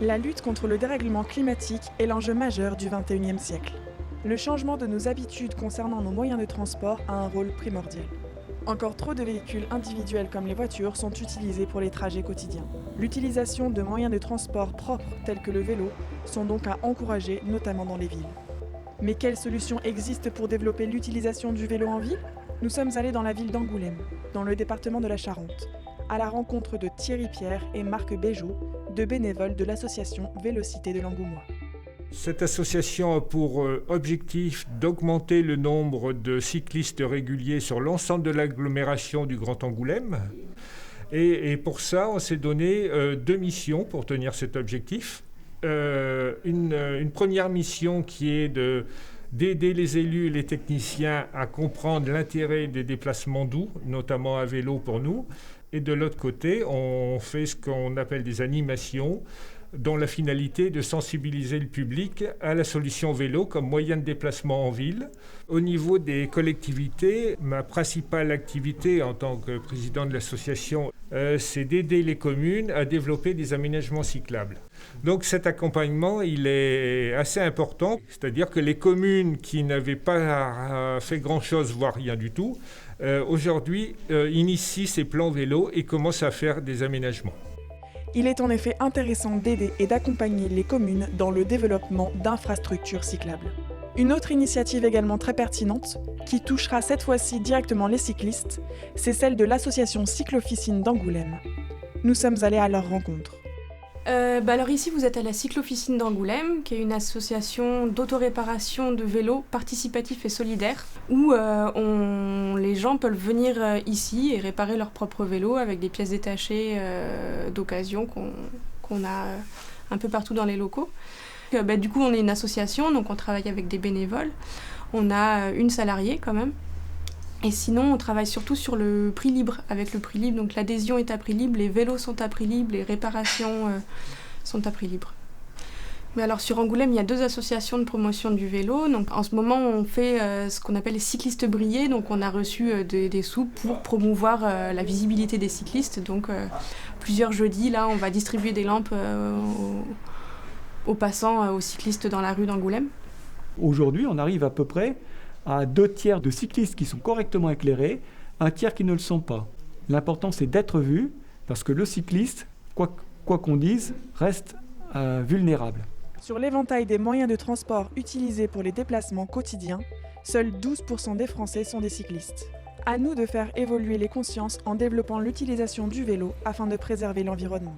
La lutte contre le dérèglement climatique est l'enjeu majeur du XXIe siècle. Le changement de nos habitudes concernant nos moyens de transport a un rôle primordial. Encore trop de véhicules individuels comme les voitures sont utilisés pour les trajets quotidiens. L'utilisation de moyens de transport propres tels que le vélo sont donc à encourager, notamment dans les villes. Mais quelles solutions existent pour développer l'utilisation du vélo en ville ? Nous sommes allés dans la ville d'Angoulême, dans le département de la Charente, à la rencontre de Thierry Pierre et Marc Béjot, deux bénévoles de l'association Vélocité de l'Angoumois. Cette association a pour objectif d'augmenter le nombre de cyclistes réguliers sur l'ensemble de l'agglomération du Grand Angoulême. Et pour ça, on s'est donné deux missions pour tenir cet objectif. Une première mission qui est d'aider les élus et les techniciens à comprendre l'intérêt des déplacements doux, notamment à vélo pour nous. Et de l'autre côté, on fait ce qu'on appelle des animations, dont la finalité est de sensibiliser le public à la solution vélo comme moyen de déplacement en ville. Au niveau des collectivités, ma principale activité en tant que président de l'association, c'est d'aider les communes à développer des aménagements cyclables. Donc cet accompagnement, il est assez important, c'est-à-dire que les communes qui n'avaient pas fait grand-chose, voire rien du tout, aujourd'hui initient ces plans vélo et commencent à faire des aménagements. Il est en effet intéressant d'aider et d'accompagner les communes dans le développement d'infrastructures cyclables. Une autre initiative également très pertinente, qui touchera cette fois-ci directement les cyclistes, c'est celle de l'association Cyclofficine d'Angoulême. Nous sommes allés à leur rencontre. Alors ici, vous êtes à la Cyclofficine d'Angoulême, qui est une association d'autoréparation de vélos participatif et solidaire, où les gens peuvent venir ici et réparer leur propre vélo avec des pièces détachées d'occasion qu'on a un peu partout dans les locaux. Du coup, on est une association, donc on travaille avec des bénévoles. On a une salariée quand même. Et sinon, on travaille surtout sur le prix libre. Avec le prix libre, donc l'adhésion est à prix libre, les vélos sont à prix libre, les réparations sont à prix libre. Mais alors sur Angoulême, il y a deux associations de promotion du vélo. Donc en ce moment, on fait ce qu'on appelle les cyclistes brillés. Donc on a reçu des sous pour promouvoir la visibilité des cyclistes. Donc plusieurs jeudis, là, on va distribuer des lampes aux passants, aux cyclistes dans la rue d'Angoulême. Aujourd'hui, on arrive à peu près à 2/3 de cyclistes qui sont correctement éclairés, 1/3 qui ne le sont pas. L'important, c'est d'être vu, parce que le cycliste, quoi qu'on dise, reste vulnérable. Sur l'éventail des moyens de transport utilisés pour les déplacements quotidiens, seuls 12% des Français sont des cyclistes. À nous de faire évoluer les consciences en développant l'utilisation du vélo afin de préserver l'environnement.